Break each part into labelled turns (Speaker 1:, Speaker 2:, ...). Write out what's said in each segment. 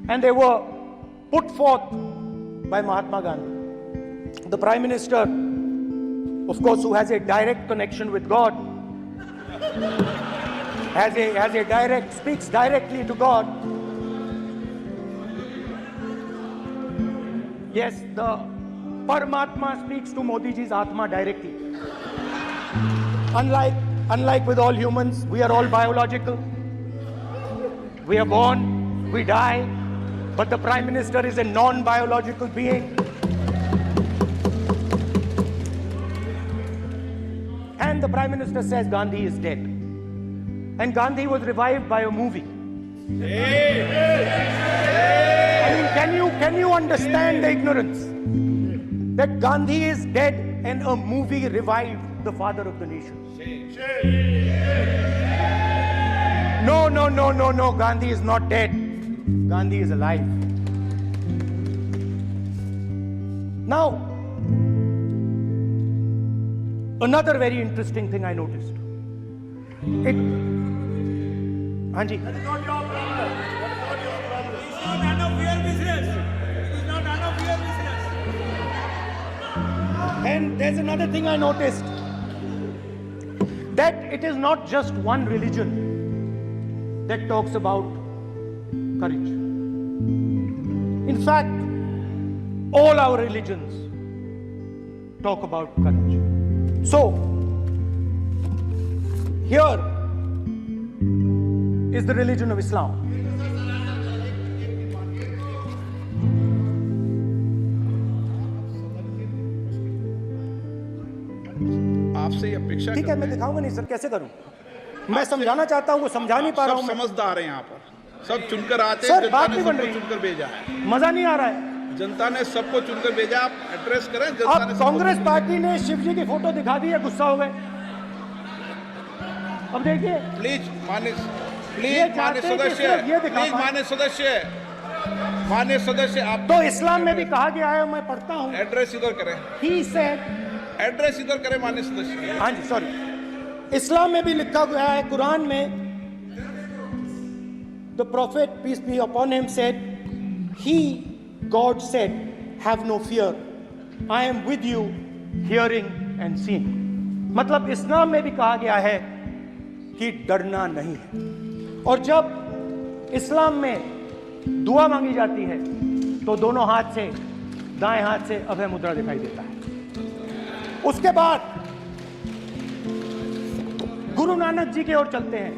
Speaker 1: and they were put forth by Mahatma Gandhi. The Prime Minister, of course, who has a direct connection with God, speaks directly to God. Yes, the Paramatma speaks to Modi ji's Atma directly. Unlike with all humans, we are all biological. We are born, we die, but the Prime Minister is a non-biological being. And the Prime Minister says Gandhi is dead. And Gandhi was revived by a movie. I mean, can you understand the ignorance? That Gandhi is dead and a movie revived the father of the nation. No, Gandhi is not dead. Gandhi is alive. Now, another very interesting thing I noticed. Hanji.
Speaker 2: That is not your problem. That is not your problem. It is not none of your business. It is not none of your business.
Speaker 1: And there's another thing I noticed. That it is not just one religion that talks about courage. In fact, all our religions talk about courage. So, here is the religion of Islam.
Speaker 3: आपसे अपेक्षा
Speaker 1: ठीक है, मैं दिखाऊंगा नहीं sir, कैसे करूं? मैं समझाना चाहता हूं, वो समझा नहीं पा रहा हूं।
Speaker 3: समझदार हैं यहाँ पर, सब चुनकर आते हैं।
Speaker 1: सर,
Speaker 3: जनता
Speaker 1: बात
Speaker 3: ने
Speaker 1: नहीं बन
Speaker 3: सबको
Speaker 1: रही।
Speaker 3: चुनकर भेजा है।
Speaker 1: मजा नहीं आ रहा है।
Speaker 3: जनता ने सबको चुनकर भेजा। आप एड्रेस करें। जनता ने
Speaker 1: अब
Speaker 3: सबको
Speaker 1: कांग्रेस
Speaker 3: चुनकर
Speaker 1: पार्टी ने शिव जी की फोटो दिखा दी है, गुस्सा हो गए। अब देखिए,
Speaker 3: प्लीज मान्य
Speaker 1: चाहते हैं कि
Speaker 3: सदस्य,
Speaker 1: सिर्फ ये दिखा
Speaker 3: प्लीज
Speaker 1: पाएं।
Speaker 3: मान्य सदस्य आप
Speaker 1: तो इस्लाम में भी कहा गया है, मैं पढ़ता हूं।
Speaker 3: एड्रेस इधर करें।
Speaker 1: He said,
Speaker 3: एड्रेस इधर करें मान्य सदस्य।
Speaker 1: हाँ जी, सॉरी, इस्लाम में भी लिखा गया है, कुरान में, the prophet peace be upon him said, he, God said, have no fear, I am with you, hearing and seeing. मतलब इस्लाम में भी कहा गया है कि डरना नहीं है। और जब इस्लाम में दुआ मांगी जाती है तो दोनों हाथ से, दाएं हाथ से अभय मुद्रा दिखाई देता है। उसके बाद गुरु नानक जी की ओर चलते हैं।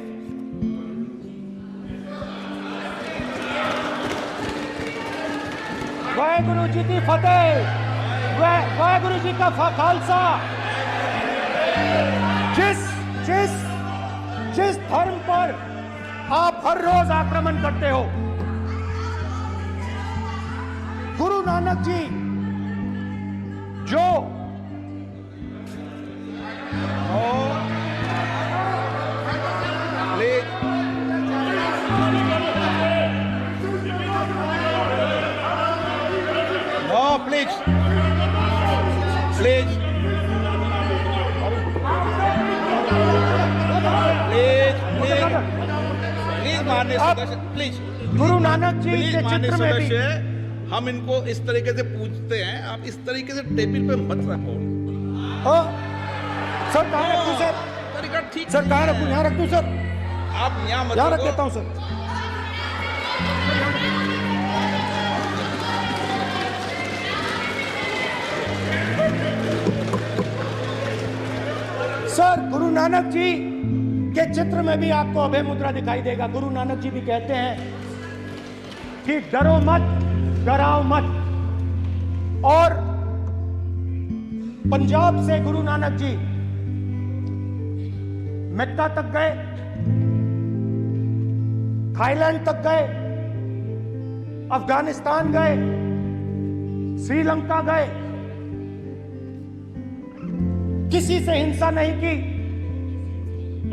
Speaker 1: वाहेगुरु जी की फतेह, वाहेगुरु जी का खालसा। जिस धर्म पर आप हर रोज आक्रमण करते हो, गुरु नानक जी जो
Speaker 3: प्लीज
Speaker 1: गुरु नानक जी के
Speaker 3: मान्य
Speaker 1: चित्र में भी
Speaker 3: सदस्य, हम इनको इस तरीके से पूछते हैं, आप इस तरीके से टेबल पे मत रखो।
Speaker 1: सर कहाँ रखूं सर?
Speaker 3: तरीका ठीक
Speaker 1: सर कहाँ रखूं? यहाँ रख दूं सर?
Speaker 3: आप यहाँ मत
Speaker 1: यहाँ रख
Speaker 3: रखो।
Speaker 1: देता हूँ सर। सर, गुरु नानक जी के चित्र में भी आपको अभय मुद्रा दिखाई देगा। गुरु नानक जी भी कहते हैं कि डरो मत, डराओ मत। और पंजाब से गुरु नानक जी मेक्का तक गए, थाईलैंड तक गए, अफगानिस्तान गए, श्रीलंका गए, किसी से हिंसा नहीं की,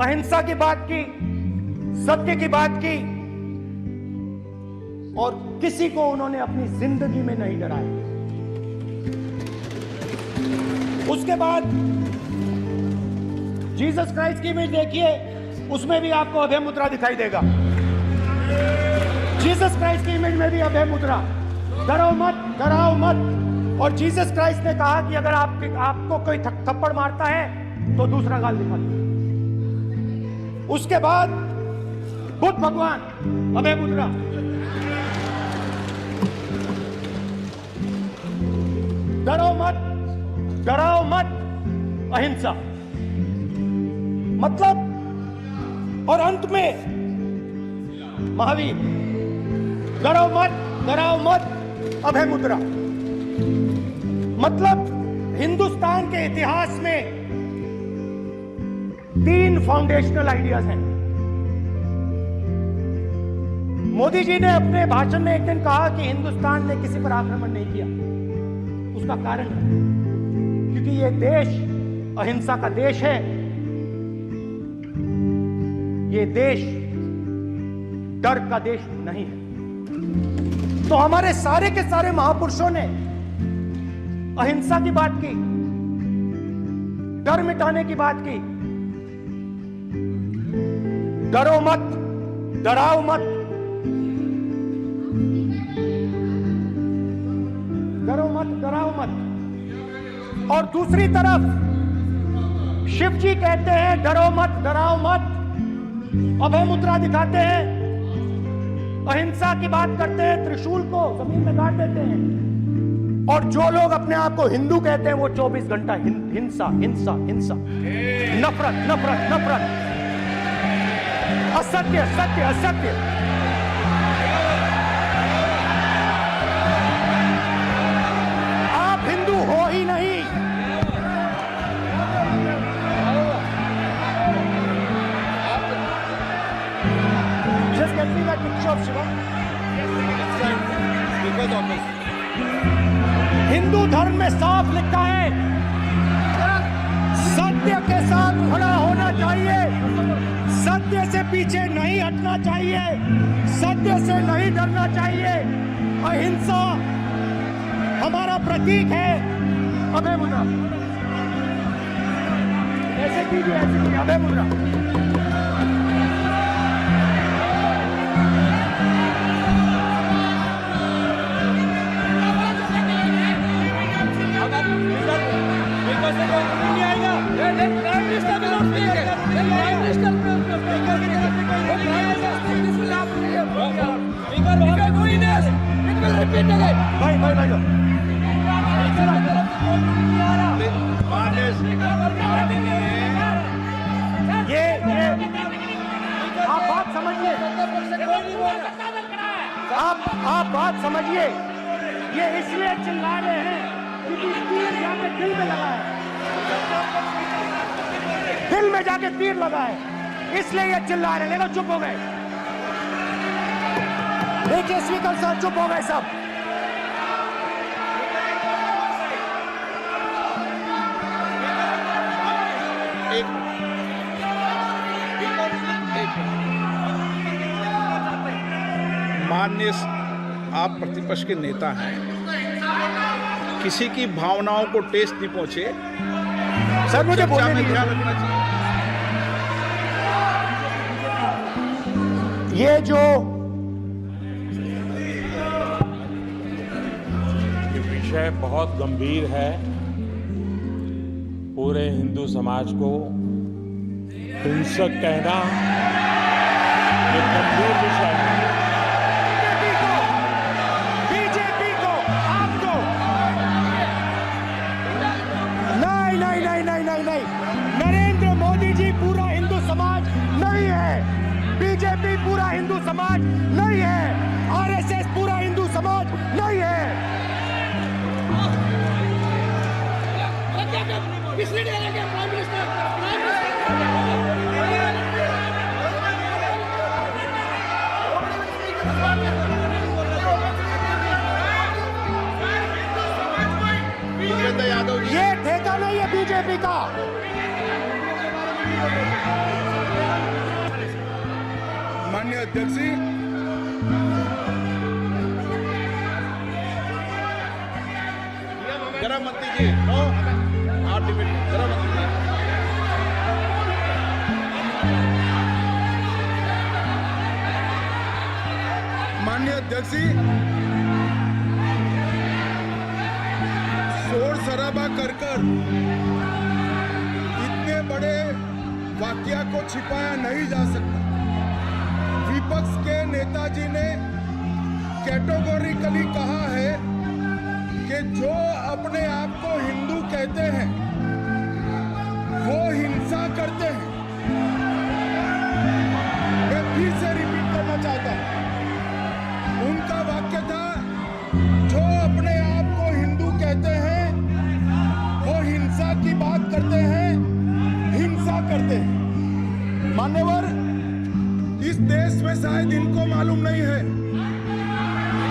Speaker 1: अहिंसा की बात की, सत्य की बात की, और किसी को उन्होंने अपनी जिंदगी में नहीं डराया। उसके बाद जीसस क्राइस्ट की इमेज देखिए, उसमें भी आपको अभय मुद्रा दिखाई देगा। जीसस क्राइस्ट की इमेज में भी अभय मुद्रा, डरो मत, डराओ मत। और जीसस क्राइस्ट ने कहा कि अगर आपको कोई थप्पड़ मारता है तो दूसरा गाल दिखा दो। उसके बाद बुद्ध भगवान, अभय मुद्रा। डरो मत, डराओ मत, अहिंसा। मतलब, और अंत में महावीर, डरो मत, डराओ मत, अभय मुद्रा। मतलब हिंदुस्तान के इतिहास में 3 फाउंडेशनल आइडियाज हैं। मोदी जी ने अपने भाषण में एक दिन कहा कि हिंदुस्तान ने किसी पर आक्रमण नहीं किया। उसका कारण है क्योंकि यह देश अहिंसा का देश है। यह देश डर का देश नहीं है। तो हमारे सारे के सारे महापुरुषों ने अहिंसा की बात की, डर मिटाने की बात की। डरो मत, डराओ मत, डरो मत, डराओ मत। और दूसरी तरफ शिव जी कहते हैं डरो मत, डराओ मत, अभय मुद्रा दिखाते हैं, अहिंसा की बात करते हैं, त्रिशूल को जमीन में गाड़ देते हैं। और जो लोग अपने आप को हिंदू कहते हैं वो 24 घंटा हिंसा, हिंसा, हिंसा, नफरत, नफरत, नफरत, असत्य, सत्य, असत्य। आप हिंदू हो ही नहीं। Just get me that picture of Shiva.
Speaker 3: because of this.
Speaker 1: Hindu धर्म में साफ लिखा है, सत्य के साथ खड़ा होना चाहिए, सत्य से पीछे नहीं हटना चाहिए, सत्य से नहीं डरना चाहिए। अहिंसा हमारा प्रतीक है। अभय मुद्रा, ऐसे कीजिए, ऐसे कीजिए, अभय मुद्रा। भाई भाई भाई ये आप बात समझिए, आप बात समझिए। ये इसलिए चिल्ला रहे हैं क्योंकि तीर जाके दिल में लगा है, दिल में जाके तीर लगा है, इसलिए ये चिल्ला रहे हैं। देखो चुप हो गए, देखिए स्पीकर साहब चुप हो गए सब।
Speaker 3: माननीय आप प्रतिपक्ष के नेता हैं, किसी की भावनाओं को ठेस नहीं पहुंचे,
Speaker 1: सर मुझे
Speaker 3: चर्चा
Speaker 1: बोलने
Speaker 3: में
Speaker 1: दीजिए।
Speaker 3: ध्यान रखना चाहिए।
Speaker 1: ये जो
Speaker 4: विषय बहुत गंभीर है, पूरे हिंदू समाज को हिंसक कहना ये गंभीर विषय है।
Speaker 1: बीजेपी को, आपको नहीं नहीं नहीं नहीं नहीं नहीं, नरेंद्र मोदी जी पूरा हिंदू समाज नहीं है, बीजेपी पूरा हिंदू समाज नहीं है, आरएसएस पूरा हिंदू समाज नहीं है।
Speaker 3: भूपेंद्र यादव जी,
Speaker 1: ये ठेका नहीं है बीजेपी का।
Speaker 3: माननीय अध्यक्ष जी, जरा मत दीजिए, आप डिबेट जरा मत दीजिए।
Speaker 5: अध्यक्ष जी, शोर शराबा कर इतने बड़े वाकया को छिपाया नहीं जा सकता। विपक्ष के नेताजी ने कैटेगोरिकली कहा है कि जो अपने आप को हिंदू कहते हैं वो हिंसा करते हैं। मैं फिर से रिपीट करना चाहता हूं, उनका वाक्य था जो अपने आप को हिंदू कहते हैं वो हिंसा की बात करते हैं, हिंसा करते हैं। मान्यवर, इस देश में शायद इनको मालूम नहीं है,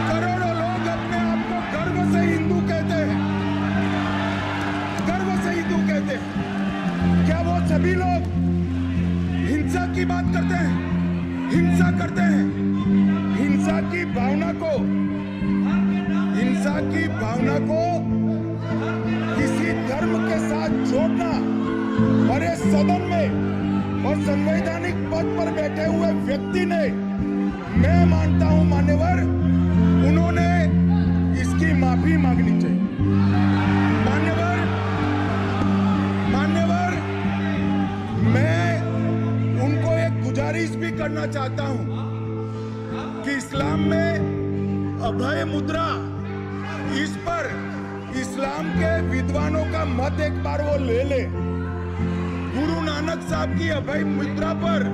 Speaker 5: करोड़ों लोग अपने आप को गर्व से हिंदू कहते हैं, गर्व से हिंदू कहते हैं। क्या वो सभी लोग हिंसा की बात करते हैं, हिंसा करते हैं? हिंसा की भावना को किसी धर्म के साथ जोड़ना और इस सदन में और संवैधानिक पद पर बैठे हुए व्यक्ति ने, मैं मानता हूं मान्यवर, उन्होंने इसकी माफी मांगनी चाहिए। मान्यवर, मैं उनको एक गुजारिश भी करना चाहता हूं कि इस्लाम में अभय मुद्रा, इस पर इस्लाम के विद्वानों का मत एक बार वो ले ले। गुरु नानक साहब की अभय मुद्रा पर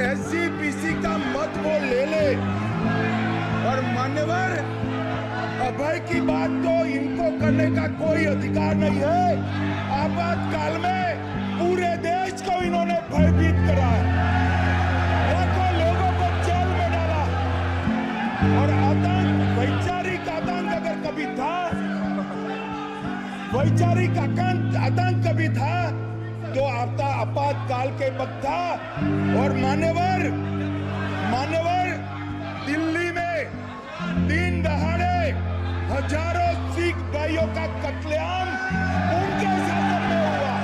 Speaker 5: SGPC का मत वो ले ले। और मान्यवर, अभय की बात तो इनको करने का कोई अधिकार नहीं है। आपातकाल में पूरे देश को इन्होंने भयभीत करा है, लाखों लोगों को जेल में डाला। और आतंक, वैचारिक आतंक अगर कभी था, वैचारिक आतंक कभी था तो आपातकाल के वक्त था। और मान्यवर, दिल्ली में दिन दहाड़े हजारों सिख भाइयों का कत्लेआम उनके शासन में हुआ।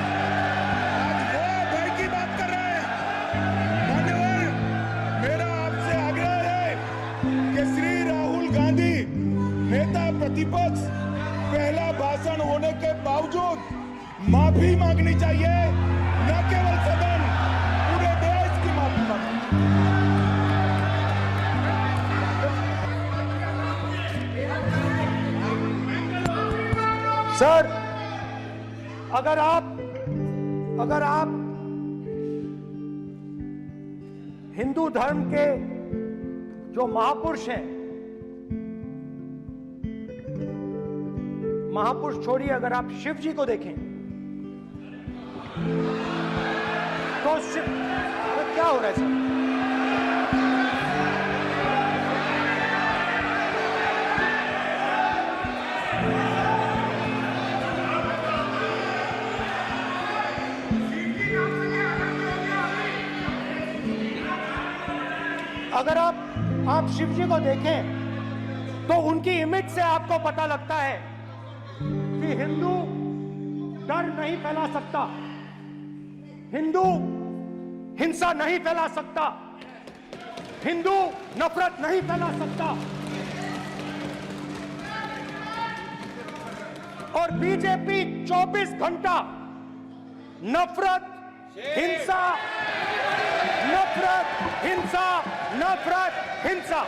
Speaker 5: आज वो भय की बात कर रहे हैं। मान्यवर, मेरा आपसे आग्रह है कि श्री राहुल गांधी, नेता प्रतिपक्ष, पहला भाषण होने के बावजूद माफी मांगनी चाहिए, न केवल सदन, पूरे देश की माफी मांगनी।
Speaker 1: सर, अगर आप हिंदू धर्म के जो महापुरुष हैं, महापुरुष छोड़िए, अगर आप शिव जी को देखें तो क्या हो रहा है सर? अगर आप शिव जी को देखें तो उनकी इमेज से आपको पता लगता है कि हिंदू डर नहीं फैला सकता, हिंदू हिंसा नहीं फैला सकता, हिंदू नफरत नहीं फैला सकता। और बीजेपी 24 घंटा नफरत, हिंसा, नफरत, हिंसा, नफरत, हिंसा।